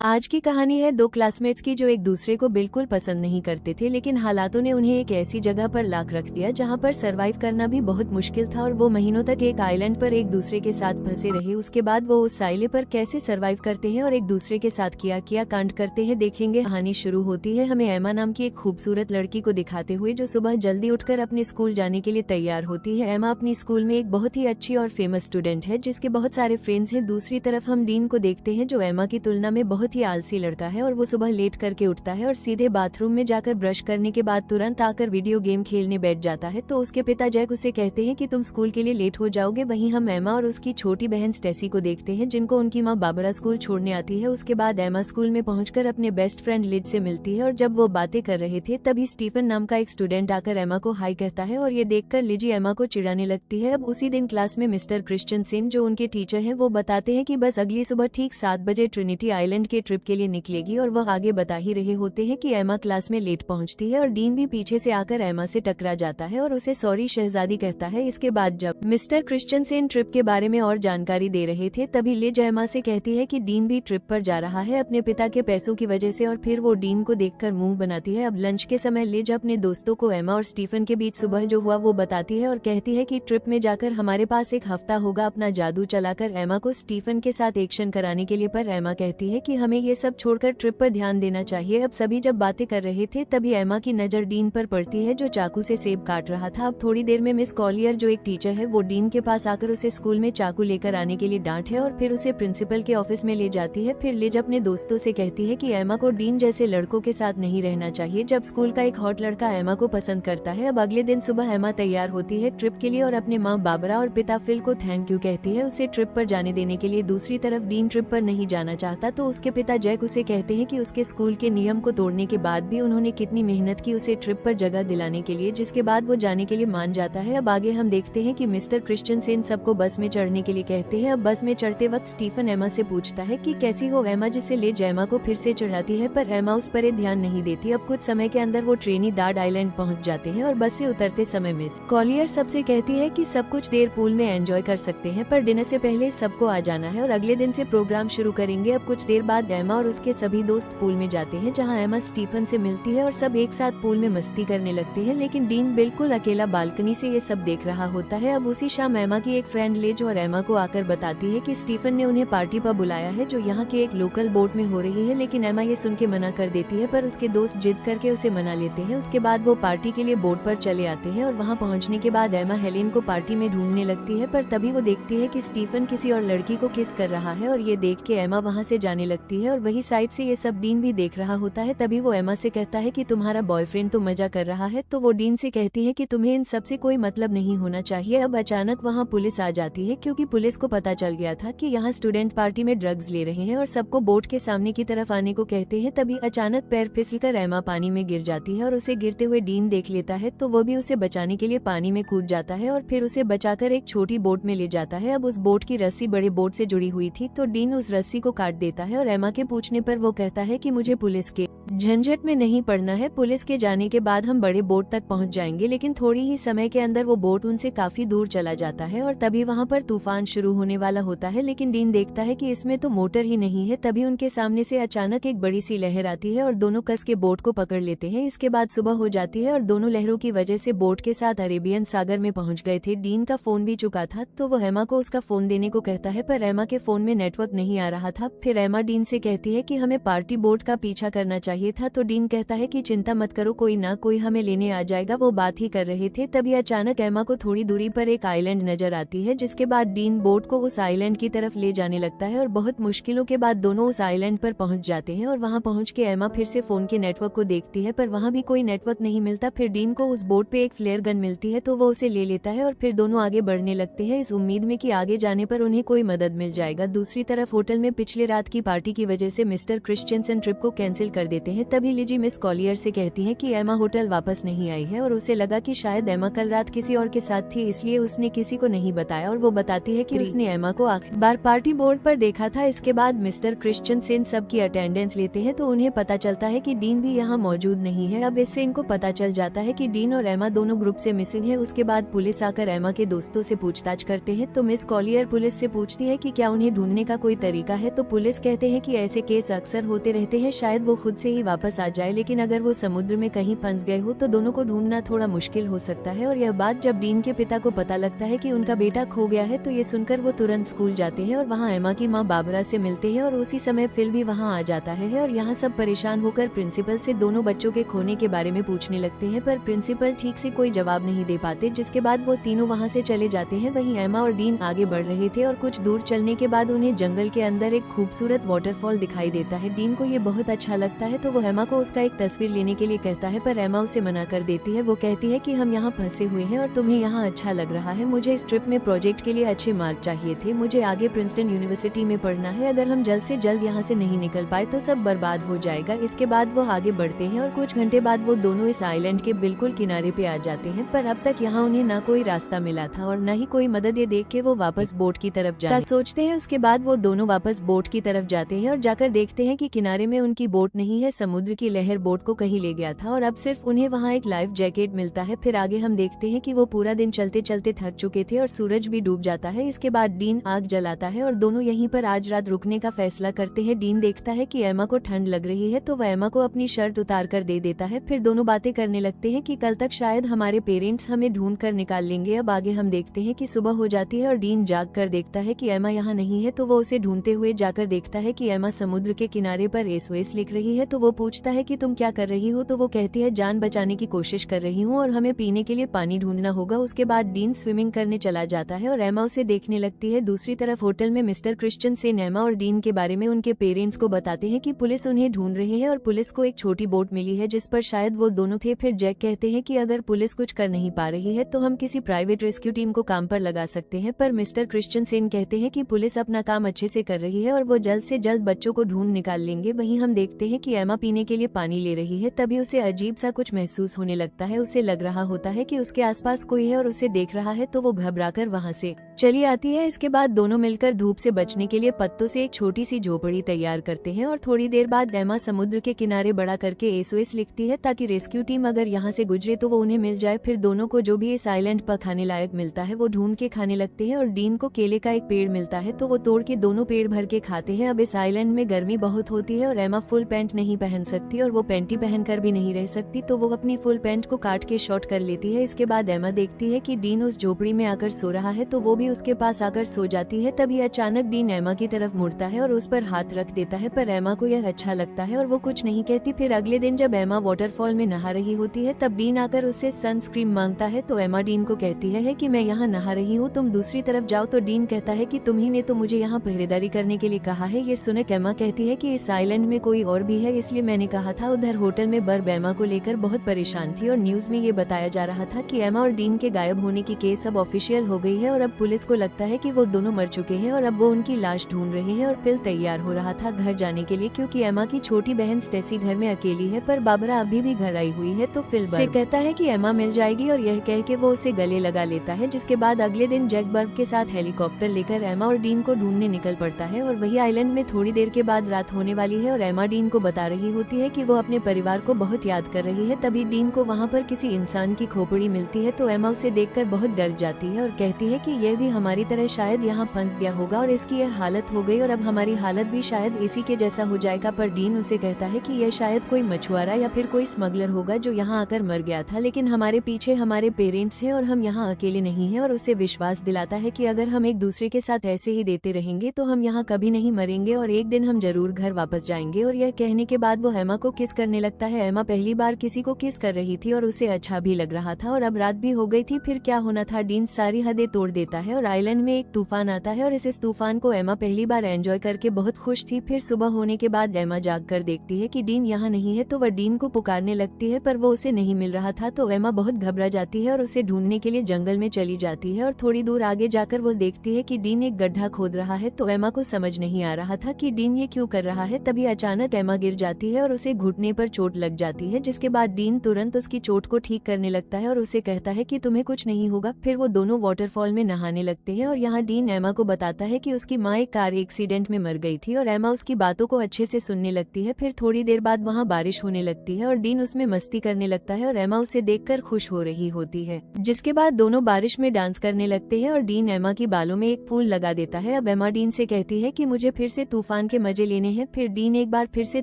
आज की कहानी है दो क्लासमेट्स की जो एक दूसरे को बिल्कुल पसंद नहीं करते थे, लेकिन हालातों ने उन्हें एक ऐसी जगह पर लाक रख दिया जहां पर सरवाइव करना भी बहुत मुश्किल था और वो महीनों तक एक आइलैंड पर एक दूसरे के साथ फंसे रहे। उसके बाद वो उस साइले पर कैसे सरवाइव करते हैं और एक दूसरे के साथ किया किया कांड करते हैं, देखेंगे। कहानी शुरू होती है हमें एमा नाम की एक खूबसूरत लड़की को दिखाते हुए जो सुबह जल्दी उठकर अपने स्कूल जाने के लिए तैयार होती है। एमा अपनी स्कूल में एक बहुत ही अच्छी और फेमस स्टूडेंट है जिसके बहुत सारे फ्रेंड्स हैं। दूसरी तरफ हम डीन को देखते हैं जो एमा की तुलना में बहुत ही आलसी लड़का है और वो सुबह लेट करके उठता है और सीधे बाथरूम में जाकर ब्रश करने के बाद तुरंत आकर वीडियो गेम खेलने बैठ जाता है। तो उसके पिता जैक उसे कहते हैं कि तुम स्कूल के लिए लेट हो जाओगे। वहीं हम एमा और उसकी छोटी बहन स्टेसी को देखते हैं जिनको उनकी माँ बाबरा स्कूल छोड़ने आती है। उसके बाद एमा स्कूल में पहुंचकर अपने बेस्ट फ्रेंड लिज से मिलती है और जब वो बातें कर रहे थे तभी स्टीफन नाम का एक स्टूडेंट आकर एमा को हाई कहता है और ये देखकर लिजी एमा को चिढ़ाने लगती है। अब उसी दिन क्लास में मिस्टर क्रिश्चियनसेन जो उनके टीचर हैं वो बताते हैं कि बस अगली सुबह ठीक 7 बजे ट्रिनिटी आइलैंड के ट्रिप के लिए निकलेगी और वह आगे बता ही रहे होते हैं कि एमा क्लास में लेट पहुंचती है और डीन भी पीछे से आकर एमा से टकरा जाता है और उसे सॉरी शहजादी कहता है। इसके बाद जब मिस्टर क्रिश्चियनसेन ट्रिप के बारे में और जानकारी दे रहे थे तभी लिज एमा से कहती है कि डीन भी ट्रिप पर जा रहा है अपने पिता के पैसों की वजह से और फिर वो डीन को देखकर मुंह बनाती है। अब लंच के समय लिज अपने दोस्तों को एमा और स्टीफन के बीच सुबह जो हुआ वो बताती है और कहती है कि ट्रिप में जाकर हमारे पास एक हफ्ता होगा अपना जादू चलाकर एमा को स्टीफन के साथ एक्शन कराने के लिए। पर एमा कहती है कि हमें ये सब छोड़कर ट्रिप पर ध्यान देना चाहिए। अब सभी जब बातें कर रहे थे तभी एमा की नजर डीन पर पड़ती है जो चाकू से सेब काट रहा था। अब थोड़ी देर में मिस कॉलियर जो एक टीचर है वो डीन के पास आकर उसे स्कूल में चाकू लेकर आने के लिए डांट है और फिर उसे प्रिंसिपल के ऑफिस में ले जाती है। फिर लिज अपने दोस्तों से कहती है कि एमा को डीन जैसे लड़कों के साथ नहीं रहना चाहिए जब स्कूल का एक हॉट लड़का एमा को पसंद करता है। अब अगले दिन सुबह एमा तैयार होती है ट्रिप के लिए और अपने माँ बाबरा और पिता फिल को थैंक यू कहती है उसे ट्रिप पर जाने देने के लिए। दूसरी तरफ डीन ट्रिप पर नहीं जाना चाहता तो उसके पिता जैक उसे कहते हैं कि उसके स्कूल के नियम को तोड़ने के बाद भी उन्होंने कितनी मेहनत की उसे ट्रिप पर जगह दिलाने के लिए, जिसके बाद वो जाने के लिए मान जाता है। अब आगे हम देखते हैं कि मिस्टर क्रिश्चियनसेन सबको बस में चढ़ने के लिए कहते हैं। अब बस में चढ़ते वक्त स्टीफन एमा से पूछता है कि कैसी हो एमा, जिसे ले एमा को फिर से चढ़ाती है पर एमा उस पर ध्यान नहीं देती। अब कुछ समय के अंदर वो ट्रिनिडाड आइलैंड पहुंच जाते हैं और बस से उतरते समय मिस कॉलियर सबसे कहती है कि सब कुछ देर पूल में एंजॉय कर सकते हैं पर डिनर से पहले सबको आ जाना है और अगले दिन से प्रोग्राम शुरू करेंगे। अब कुछ देर बाद एमा और उसके सभी दोस्त पूल में जाते हैं जहाँ एमा स्टीफन से मिलती है और सब एक साथ पूल में मस्ती करने लगते हैं, लेकिन डीन बिल्कुल अकेला बालकनी से ये सब देख रहा होता है। अब उसी शाम एमा की एक फ्रेंड लिज और एमा को आकर बताती है कि स्टीफन ने उन्हें पार्टी पर बुलाया है जो यहाँ के एक लोकल बोट में हो रही है, लेकिन एमा ये सुन के मना कर देती है पर उसके दोस्त जिद करके उसे मना लेते हैं। उसके बाद वो पार्टी के लिए बोट पर चले आते हैं और वहाँ पहुँचने के बाद एमा हेलेन को पार्टी में ढूंढने लगती है पर तभी वो देखती है कि स्टीफन किसी और लड़की को किस कर रहा है और ये देख के एमा वहाँ से जाने लगती है और वही साइड से ये सब डीन भी देख रहा होता है। तभी वो एमा से कहता है कि तुम्हारा बॉयफ्रेंड तो मजा कर रहा है, तो वो डीन से कहती है कि तुम्हें इन सब से कोई मतलब नहीं होना चाहिए। अब अचानक वहाँ पुलिस आ जाती है क्योंकि पुलिस को पता चल गया था कि यहाँ स्टूडेंट पार्टी में ड्रग्स ले रहे हैं और सबको बोट के सामने की तरफ आने को कहते हैं। तभी अचानक पैर फिसलकर एमा पानी में गिर जाती है और उसे गिरते हुए डीन देख लेता है तो वो भी उसे बचाने के लिए पानी में कूद जाता है और फिर उसे बचाकर एक छोटी बोट में ले जाता है। अब उस बोट की रस्सी बड़े बोट से जुड़ी हुई थी तो डीन उस रस्सी को काट देता है और एमा के पूछने पर वो कहता है कि मुझे पुलिस के झंझट में नहीं पड़ना है, पुलिस के जाने के बाद हम बड़े बोट तक पहुंच जाएंगे। लेकिन थोड़ी ही समय के अंदर वो बोट उनसे काफी दूर चला जाता है और तभी वहां पर तूफान शुरू होने वाला होता है, लेकिन डीन देखता है कि इसमें तो मोटर ही नहीं है। तभी उनके सामने से अचानक एक बड़ी सी लहर आती है और दोनों कस के बोट को पकड़ लेते हैं। इसके बाद सुबह हो जाती है और दोनों लहरों की वजह से बोट के साथ अरेबियन सागर में पहुंच गए थे। डीन का फोन भी चुका था तो वो एमा को उसका फोन देने को कहता है पर एमा के फोन में नेटवर्क नहीं आ रहा था। फिर एमा डीन से कहती है कि हमें पार्टी बोट का पीछा करना चाहिए था तो डीन कहता है कि चिंता मत करो, कोई ना कोई हमें लेने आ जाएगा। वो बात ही कर रहे थे तभी अचानक एमा को थोड़ी दूरी पर एक आइलैंड नजर आती है, जिसके बाद डीन बोट को उस आइलैंड की तरफ ले जाने लगता है और बहुत मुश्किलों के बाद दोनों उस आइलैंड पर पहुंच जाते हैं और वहां पहुंच के एमा फिर से फोन के नेटवर्क को देखती है पर वहां भी कोई नेटवर्क नहीं मिलता। फिर डीन को उस बोट पे एक फ्लेयर गन मिलती है तो वो उसे ले लेता है और फिर दोनों आगे बढ़ने लगते हैं इस उम्मीद में कि आगे जाने पर उन्हें कोई मदद मिल जाएगा। दूसरी तरफ होटल में पिछले रात की पार्टी की वजह से मिस्टर क्रिश्चियनसन ट्रिप को कैंसिल कर देते हैं। हैं। तभी लिजी मिस कॉलियर से कहती है कि एमा होटल वापस नहीं आई है और उसे लगा कि शायद एमा कल रात किसी और के साथ थी, इसलिए उसने किसी को नहीं बताया। और वो बताती है कि उसने एमा को आखिरी बार पार्टी बोर्ड पर देखा था। इसके बाद मिस्टर क्रिश्चियनसेन सबकी अटेंडेंस लेते हैं तो उन्हें पता चलता है कि डीन भी यहाँ मौजूद नहीं है। अब इससे इनको पता चल जाता है कि डीन और एमा दोनों ग्रुप से मिसिंग है। उसके बाद पुलिस आकर एमा के दोस्तों से पूछताछ करते हैं तो मिस कॉलियर पुलिस से पूछती है कि क्या उन्हें ढूंढने का कोई तरीका है। तो पुलिस कहते हैं कि ऐसे केस अक्सर होते रहते हैं, शायद वो खुद से ही वापस आ जाए, लेकिन अगर वो समुद्र में कहीं फंस गए हो तो दोनों को ढूंढना थोड़ा मुश्किल हो सकता है। और यह बात जब डीन के पिता को पता लगता है कि उनका बेटा खो गया है तो ये सुनकर वो तुरंत स्कूल जाते हैं और वहाँ एमा की माँ बाबरा से मिलते हैं। और उसी समय फिल भी वहाँ आ जाता है और यहाँ सब परेशान होकर प्रिंसिपल से दोनों बच्चों के खोने के बारे में पूछने लगते हैं, पर प्रिंसिपल ठीक से कोई जवाब नहीं दे पाते, जिसके बाद वो तीनों वहाँ से चले जाते हैं। वहीं एमा और डीन आगे बढ़ रहे थे और कुछ दूर चलने के बाद उन्हें जंगल के अंदर एक खूबसूरत वाटरफॉल दिखाई देता है। डीन को ये बहुत अच्छा लगता है तो वो एमा को उसका एक तस्वीर लेने के लिए कहता है, पर एमा उसे मना कर देती है। वो कहती है कि हम यहाँ फंसे हुए हैं और तुम्हें यहाँ अच्छा लग रहा है, मुझे इस ट्रिप में प्रोजेक्ट के लिए अच्छे मार्क चाहिए थे, मुझे आगे प्रिंसटन यूनिवर्सिटी में पढ़ना है, अगर हम जल्द से जल्द यहाँ से नहीं निकल पाए तो सब बर्बाद हो जाएगा। इसके बाद वो आगे बढ़ते हैं और कुछ घंटे बाद वो दोनों इस आइलैंड के बिल्कुल किनारे पे आ जाते हैं, पर अब तक यहाँ उन्हें ना कोई रास्ता मिला था और न ही कोई मदद। ये देख के वो वापस बोट की तरफ जाना सोचते हैं। उसके बाद वो दोनों वापस बोट की तरफ जाते हैं और जाकर देखते हैं कि किनारे में उनकी बोट नहीं है, समुद्र की लहर बोट को कहीं ले गया था और अब सिर्फ उन्हें वहाँ एक लाइफ जैकेट मिलता है। फिर आगे हम देखते हैं कि वो पूरा दिन चलते चलते थक चुके थे और सूरज भी डूब जाता है। इसके बाद डीन आग जलाता है और दोनों यहीं पर आज रात रुकने का फैसला करते हैं। डीन देखता है कि एमा को ठंड लग रही है तो वह एमा को अपनी शर्ट उतार कर दे देता है। फिर दोनों बातें करने लगते हैं कि कल तक शायद हमारे पेरेंट्स हमें ढूंढ कर निकाल लेंगे। अब आगे हम देखते हैं कि सुबह हो जाती है और डीन जाग कर देखता है कि एमा यहाँ नहीं है तो वो उसे ढूंढते हुए जाकर देखता है कि एमा समुद्र के किनारे पर SOS लिख रही है। तो वो पूछता है कि तुम क्या कर रही हो, तो वो कहती है जान बचाने की कोशिश कर रही हूँ और हमें पीने के लिए पानी ढूंढना होगा। उसके बाद डीन स्विमिंग करने चला जाता है और एमा उसे देखने लगती है। दूसरी तरफ होटल में मिस्टर क्रिश्चियनसेन एमा और डीन के बारे में उनके पेरेंट्स को बताते हैं कि पुलिस उन्हें ढूंढ रही है और पुलिस को एक छोटी बोट मिली है जिस पर शायद वो दोनों थे। फिर जैक कहते हैं कि अगर पुलिस कुछ कर नहीं पा रही है तो हम किसी प्राइवेट रेस्क्यू टीम को काम पर लगा सकते हैं, पर मिस्टर क्रिश्चियनसेन कहते हैं कि पुलिस अपना काम अच्छे से कर रही है और वो जल्द से जल्द बच्चों को ढूंढ निकाल लेंगे। वहीं हम देखते हैं कि एमा पीने के लिए पानी ले रही है, तभी उसे अजीब सा कुछ महसूस होने लगता है। उसे लग रहा होता है कि उसके आसपास कोई है और उसे देख रहा है, तो वो घबराकर वहाँ से चली आती है। इसके बाद दोनों मिलकर धूप से बचने के लिए पत्तों से एक छोटी सी झोपड़ी तैयार करते हैं और थोड़ी देर बाद एमा समुद्र के किनारे बड़ा करके SOS लिखती है ताकि रेस्क्यू टीम अगर यहाँ से गुजरे तो वो उन्हें मिल जाए। फिर दोनों को जो भी इस आइलैंड पर खाने लायक मिलता है वो ढूंढ के खाने लगते हैं और डीन को केले का एक पेड़ मिलता है तो वो तोड़ के दोनों पेड़ भर के खाते हैं। अब इस आइलैंड में गर्मी बहुत होती है और एमा फुल पैंट नहीं पहन सकती और वो पैंटी पहनकर भी नहीं रह सकती, तो वो अपनी फुल पैंट को काट के शॉर्ट कर लेती है। इसके बाद एमा देखती है कि डीन उस झोपड़ी में आकर सो रहा है तो वो भी उसके पास आकर सो जाती है। तभी अचानक डीन एमा की तरफ मुड़ता है और उस पर हाथ रख देता है, पर एमा को यह अच्छा लगता है और वो कुछ नहीं कहती। फिर अगले दिन जब एमा वाटरफॉल में नहा रही होती है तब डीन आकर उससे सनस्क्रीन मांगता है तो एमा डीन को कहती है कि मैं यहाँ नहा रही हूँ, तुम दूसरी तरफ जाओ। तो डीन कहता है कि तुम्ही ने तो मुझे यहाँ पहरेदारी करने के लिए कहा है। ये सुनकर एमा कहती है कि इस आइलैंड में कोई और भी है, इसलिए मैंने कहा था। उधर होटल में बर्ब एमा को लेकर बहुत परेशान थी और न्यूज में ये बताया जा रहा था कि एमा और डीन के गायब होने की केस अब ऑफिशियल हो गई है और अब पुलिस को लगता है कि वो दोनों मर चुके हैं और अब वो उनकी लाश ढूंढ रहे हैं। और फिल तैयार हो रहा था घर जाने के लिए क्योंकि एमा की छोटी बहन स्टेसी घर में अकेली है, पर बाबरा अभी भी घर आई हुई है। तो फिल से कहता है कि एमा मिल जाएगी और यह कह के वो उसे गले लगा लेता है। जिसके बाद अगले दिन जैक बर्ब के साथ हेलीकॉप्टर लेकर एमा और डीन को ढूंढने निकल पड़ता है और वही आइलैंड में थोड़ी देर के बाद रात होने वाली है और एमा डीन को बता रही होती है कि वो अपने परिवार को बहुत याद कर रही है। तभी डीन को वहाँ पर किसी इंसान की खोपड़ी मिलती है तो एमा उसे देखकर बहुत डर जाती है और कहती है कि यह भी हमारी तरह शायद यहाँ फंस गया होगा और इसकी यह हालत हो गई और अब हमारी हालत भी शायद इसी के जैसा हो जाएगा। पर डीन उसे कहता है कि यह शायद कोई मछुआरा या फिर कोई स्मगलर होगा जो यहाँ आकर मर गया था, लेकिन हमारे पीछे हमारे पेरेंट्स हैं और हम यहाँ अकेले नहीं हैं। और उसे विश्वास दिलाता है कि अगर हम एक दूसरे के साथ ऐसे ही देते रहेंगे तो हम यहाँ कभी नहीं मरेंगे और एक दिन हम जरूर घर वापस जाएंगे। और यह कहने के बाद वो एमा को किस करने लगता है। एमा पहली बार किसी को किस कर रही थी और उसे अच्छा भी लग रहा था और अब रात भी हो गई थी। फिर क्या होना था, डीन सारी हदें तोड़ देता है और आइलैंड में एक तूफान आता है और इस तूफान को एमा पहली बार एंजॉय करके बहुत खुश थी। फिर सुबह होने के बाद एमा जाग कर देखती है कि डीन यहाँ नहीं है तो वह डीन को पुकारने लगती है, पर वो उसे नहीं मिल रहा था। तो एमा बहुत घबरा जाती है और उसे ढूंढने के लिए जंगल में चली जाती है और थोड़ी दूर आगे जाकर वो देखती है कि डीन एक गड्ढा खोद रहा है। तो एमा को समझ नहीं आ रहा था कि डीन ये क्यों कर रहा है। तभी अचानक एमा गिर जाती आती है और उसे घुटने पर चोट लग जाती है, जिसके बाद डीन तुरंत उसकी चोट को ठीक करने लगता है और उसे कहता है कि तुम्हें कुछ नहीं होगा। फिर वो दोनों वाटरफॉल में नहाने लगते हैं और यहाँ डीन एमा को बताता है कि उसकी माँ एक कार एक्सीडेंट में मर गई थी और एमा उसकी बातों को अच्छे से सुनने लगती है। फिर थोड़ी देर बाद वहाँ बारिश होने लगती है और डीन उसमें मस्ती करने लगता है और एमा उसे देखकर खुश हो रही होती है, जिसके बाद दोनों बारिश में डांस करने लगते हैं और डीन एमा की बालों में एक फूल लगा देता है। अब एमा डीन से कहती है कि मुझे फिर से तूफान के मजे लेने हैं। फिर डीन एक बार फिर से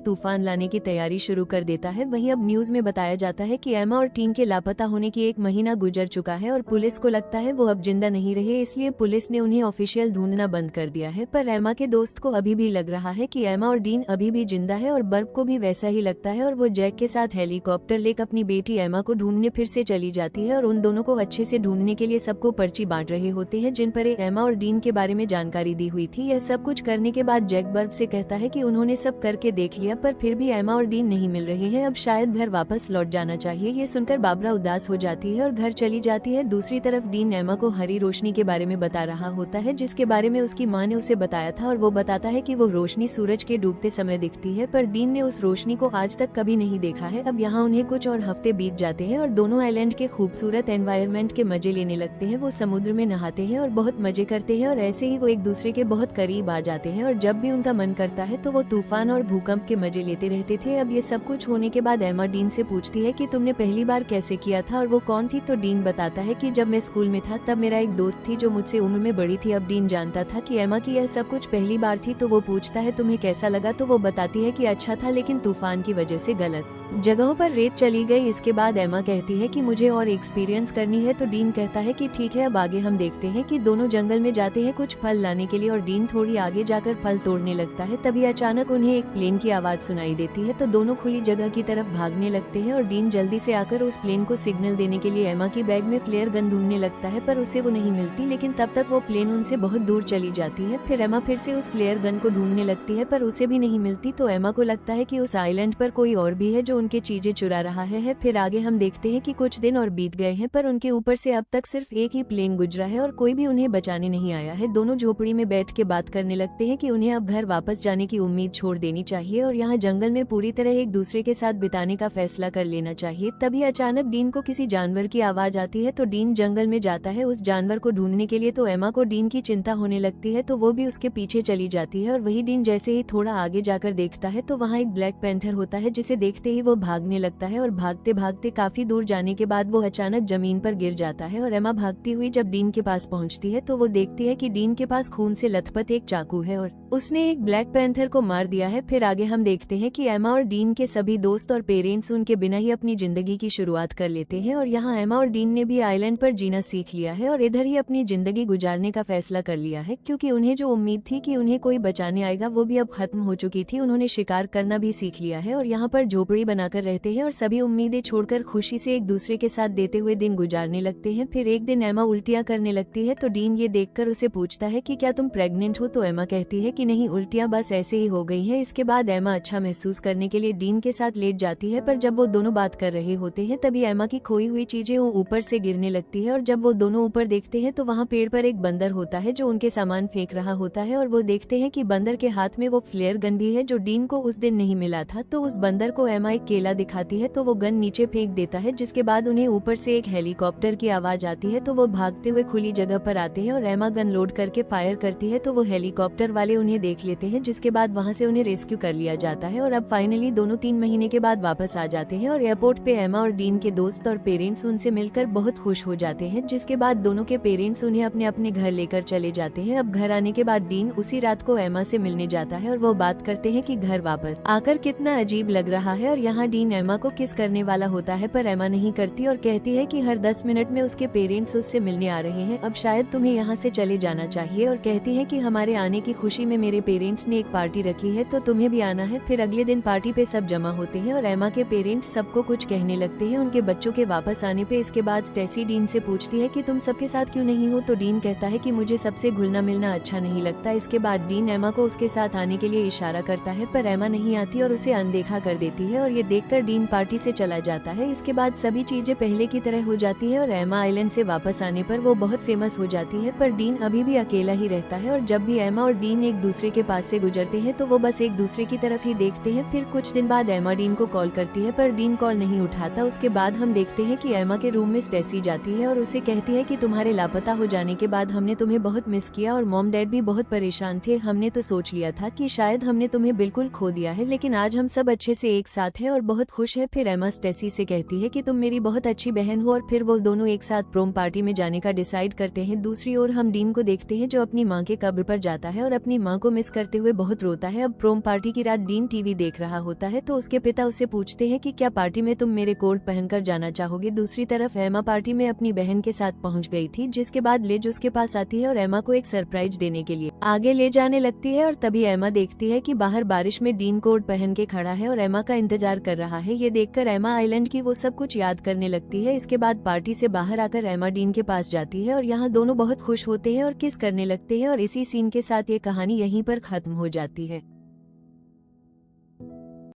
तूफान लाने की तैयारी शुरू कर देता है। वहीं अब न्यूज में बताया जाता है कि एमा और टीन के लापता होने की 1 महीना गुजर चुका है और पुलिस को लगता है वो अब जिंदा नहीं रहे, इसलिए पुलिस ने उन्हें ऑफिशियल ढूंढना बंद कर दिया है। पर एमा के दोस्त को अभी भी लग रहा है कि एमा और डीन अभी भी जिंदा है और बर्ब को भी वैसा ही लगता है और वो जैक के साथ हेलीकॉप्टर लेकर अपनी बेटी एमा को ढूंढने फिर से चली जाती है और उन दोनों को अच्छे से ढूंढने के लिए सबको पर्ची बांट रहे होते हैं जिन पर एमा और डीन के बारे में जानकारी दी हुई थी। यह सब कुछ करने के बाद जैक बर्ब से कहता है कि उन्होंने सब करके देख लिया पर फिर भी एमा और डीन नहीं मिल रहे हैं, अब शायद घर वापस लौट जाना चाहिए। ये सुनकर बाबरा उदास हो जाती है और घर चली जाती है। दूसरी तरफ डीन एमा को हरी रोशनी के बारे में बता रहा होता है जिसके बारे में उसकी माँ ने उसे बताया था और वो बताता है कि वो रोशनी सूरज के डूबते समय दिखती है, पर डीन ने उस रोशनी को आज तक कभी नहीं देखा है। अब यहाँ उन्हें कुछ और हफ्ते बीत जाते हैं और दोनों आइलैंड के खूबसूरत एनवायरनमेंट के मजे लेने लगते हैं। वो समुद्र में नहाते हैं और बहुत मजे करते हैं और ऐसे ही वो एक दूसरे के बहुत करीब आ जाते हैं और जब भी उनका मन करता है तो वो तूफान और भूकंप के मजे लेते रहते थे। अब ये सब कुछ होने के बाद एमा डीन से पूछती है कि तुमने पहली बार कैसे किया था और वो कौन थी, तो डीन बताता है कि जब मैं स्कूल में था तब मेरा एक दोस्त थी जो मुझसे उम्र में बड़ी थी। अब डीन जानता था कि एमा की यह सब कुछ पहली बार थी, तो वो पूछता है तुम्हें कैसा लगा, तो वो बताती है कि अच्छा था लेकिन तूफान की वजह से गलत जगहों पर रेत चली गई। इसके बाद एमा कहती है कि मुझे और एक्सपीरियंस करनी है, तो डीन कहता है कि ठीक है। अब आगे हम देखते हैं कि दोनों जंगल में जाते हैं कुछ फल लाने के लिए और डीन थोड़ी आगे जाकर फल तोड़ने लगता है। तभी अचानक उन्हें एक प्लेन की आवाज सुनाई देती है, तो दोनों खुली जगह की तरफ भागने लगते हैं और डीन जल्दी से आकर उस प्लेन को सिग्नल देने के लिए एमा की बैग में फ्लेयर गन ढूंढने लगता है, पर उसे वो नहीं मिलती। लेकिन तब तक वो प्लेन उनसे बहुत दूर चली जाती है। फिर एमा फिर से उस फ्लेयर गन को ढूंढने लगती है पर उसे भी नहीं मिलती, तो एमा को लगता है कि उस आइलैंड पर कोई और भी है जो उनके चीजें चुरा रहा है। फिर आगे हम देखते हैं कि कुछ दिन और बीत गए हैं पर उनके ऊपर से अब तक सिर्फ एक ही प्लेन गुजरा है और कोई भी उन्हें बचाने नहीं आया है। दोनों झोपड़ी में बैठ के बात करने लगते हैं कि उन्हें अब घर वापस जाने की उम्मीद छोड़ देनी चाहिए और यहाँ जंगल में पूरी तरह एक दूसरे के साथ बिताने का फैसला कर लेना चाहिए। तभी अचानक डीन को किसी जानवर की आवाज आती है, तो डीन जंगल में जाता है उस जानवर को ढूंढने के लिए। तो एमा को डीन की चिंता होने लगती है, तो वो भी उसके पीछे चली जाती है और वही डीन जैसे ही थोड़ा आगे जाकर देखता है तो वहाँ एक ब्लैक पैंथर होता है, जिसे देखते ही वो भागने लगता है और भागते भागते काफी दूर जाने के बाद वो अचानक जमीन पर गिर जाता है और एमा भागती हुई जब डीन के पास पहुंचती है तो वो देखती है कि डीन के पास खून से लथपथ एक चाकू है और उसने एक ब्लैक पैंथर को मार दिया है। फिर आगे हम देखते हैं कि एमा और डीन के सभी दोस्त और पेरेंट्स उनके बिना ही अपनी जिंदगी की शुरुआत कर लेते हैं और यहाँ एमा और डीन ने भी आइलैंड पर जीना सीख लिया है और इधर ही अपनी जिंदगी गुजारने का फैसला कर लिया है, क्योंकि उन्हें जो उम्मीद थी कि उन्हें कोई बचाने आएगा वो भी अब खत्म हो चुकी थी। उन्होंने शिकार करना भी सीख लिया है और यहाँ पर झोपड़ी बनाकर रहते हैं और सभी उम्मीदें छोड़कर खुशी से एक दूसरे के साथ देते हुए दिन गुजारने लगते हैं। फिर एक दिन एमा उल्टियाँ करने लगती है, तो डीन ये देखकर उसे पूछता है कि क्या तुम प्रेग्नेंट हो, तो एमा कहती है कि नहीं, उल्टियाँ बस ऐसे ही हो गई हैं। इसके बाद एमा अच्छा महसूस करने के लिए डीन के साथ लेट जाती है, पर जब वो दोनों बात कर रहे होते हैं तभी एमा की खोई हुई चीजें वो ऊपर से गिरने लगती है और जब वो दोनों ऊपर देखते हैं तो वहाँ पेड़ पर एक बंदर होता है जो उनके सामान फेंक रहा होता है और वो देखते हैं कि बंदर के हाथ में वो फ्लेयर गन भी है जो डीन को उस दिन नहीं मिला था। तो उस बंदर को एमा एक केला दिखाती है, तो वो गन नीचे फेंक देता है, जिसके बाद उन्हें ऊपर से एक हेलीकॉप्टर की आवाज आती है। तो वो भागते हुए खुली जगह पर आते हैं और एमा गन लोड करके फायर करती है, तो वो हेलीकॉप्टर वाले उन्हें देख लेते हैं, जिसके बाद वहाँ से उन्हें रेस्क्यू कर लिया जाता है और अब फाइनली दोनों 3 महीने के बाद वापस आ जाते हैं और एयरपोर्ट पे एमा और डीन के दोस्त और पेरेंट्स उनसे मिलकर बहुत खुश हो जाते हैं, जिसके बाद दोनों के पेरेंट्स उन्हें अपने अपने घर लेकर चले जाते हैं। अब घर आने के बाद डीन उसी रात को एमा से मिलने जाता है और वो बात करते हैं कि घर वापस आकर कितना अजीब लग रहा है और यहाँ डीन एमा को किस करने वाला होता है, पर एमा नहीं करती और कहती है कि हर 10 मिनट में उसके पेरेंट्स उससे मिलने आ रहे हैं, अब शायद तुम्हें यहाँ से चले जाना चाहिए और कहती है कि हमारे आने की खुशी में मेरे पेरेंट्स ने एक पार्टी रखी है तो तुम्हें भी आना है। फिर अगले दिन पार्टी पे सब जमा होते हैं और एमा के पेरेंट्स सबको कुछ कहने लगते हैं उनके बच्चों के वापस आने पे। इसके बाद स्टेसी डीन से पूछती है कि तुम सबके साथ क्यों नहीं हो, तो डीन कहता है कि मुझे सबसे घुलना मिलना अच्छा नहीं लगता। इसके बाद डीन एमा को उसके साथ आने के लिए इशारा करता है, पर एमा नहीं आती और उसे अनदेखा कर देती है और ये देखकर डीन पार्टी से चला जाता है। इसके बाद सभी चीजें पहले की तरह हो जाती है और एमा आइलैंड से वापस आने पर वो बहुत फेमस हो जाती है, पर डीन अभी भी अकेला ही रहता है और जब भी एमा और डीन एक दूसरे के पास से गुजरते हैं तो वो बस एक दूसरे की तरफ ही देखते हैं। फिर कुछ दिन बाद एमा डीन को कॉल करती है पर डीन कॉल नहीं उठाता। उसके बाद हम देखते हैं कि एमा के रूम में स्टेसी जाती है और उसे कहती है कि तुम्हारे लापता हो जाने के बाद हमने तुम्हें बहुत मिस किया और मॉम डैड भी बहुत परेशान थे। हमने तो सोच लिया था कि शायद हमने तुम्हें बिल्कुल खो दिया है, लेकिन आज हम सब अच्छे से एक साथ हैं और बहुत खुश है। फिर एमा स्टेसी से कहती है कि तुम मेरी बहुत अच्छी बहन हो और फिर वो दोनों एक साथ प्रोम पार्टी में जाने का डिसाइड करते हैं। दूसरी ओर हम डीन को देखते हैं जो अपनी माँ के कब्र पर जाता है और अपनी माँ को मिस करते हुए बहुत रोता है। अब प्रोम पार्टी की रात डीन टीवी देख रहा होता है तो उसके पिता उससे पूछते हैं कि क्या पार्टी में तुम मेरे कोट पहनकर जाना चाहोगे। दूसरी तरफ एमा पार्टी में अपनी बहन के साथ पहुंच गई थी, जिसके बाद लिज उसके पास आती है और एमा को एक सरप्राइज देने के लिए आगे ले जाने लगती है और तभी एमा देखती है कि बाहर बारिश में डीन कोट पहन के खड़ा है और एमा का इंतजार कर रहा है। ये देखकर एमा आइलैंड की वो सब कुछ याद करने लगती है। इसके बाद पार्टी से बाहर आकर एमा डीन के पास जाती है और यहाँ दोनों बहुत खुश होते हैं और किस करने लगते हैं और इसी सीन के साथ ये कहानी यहीं पर खत्म हो जाती है।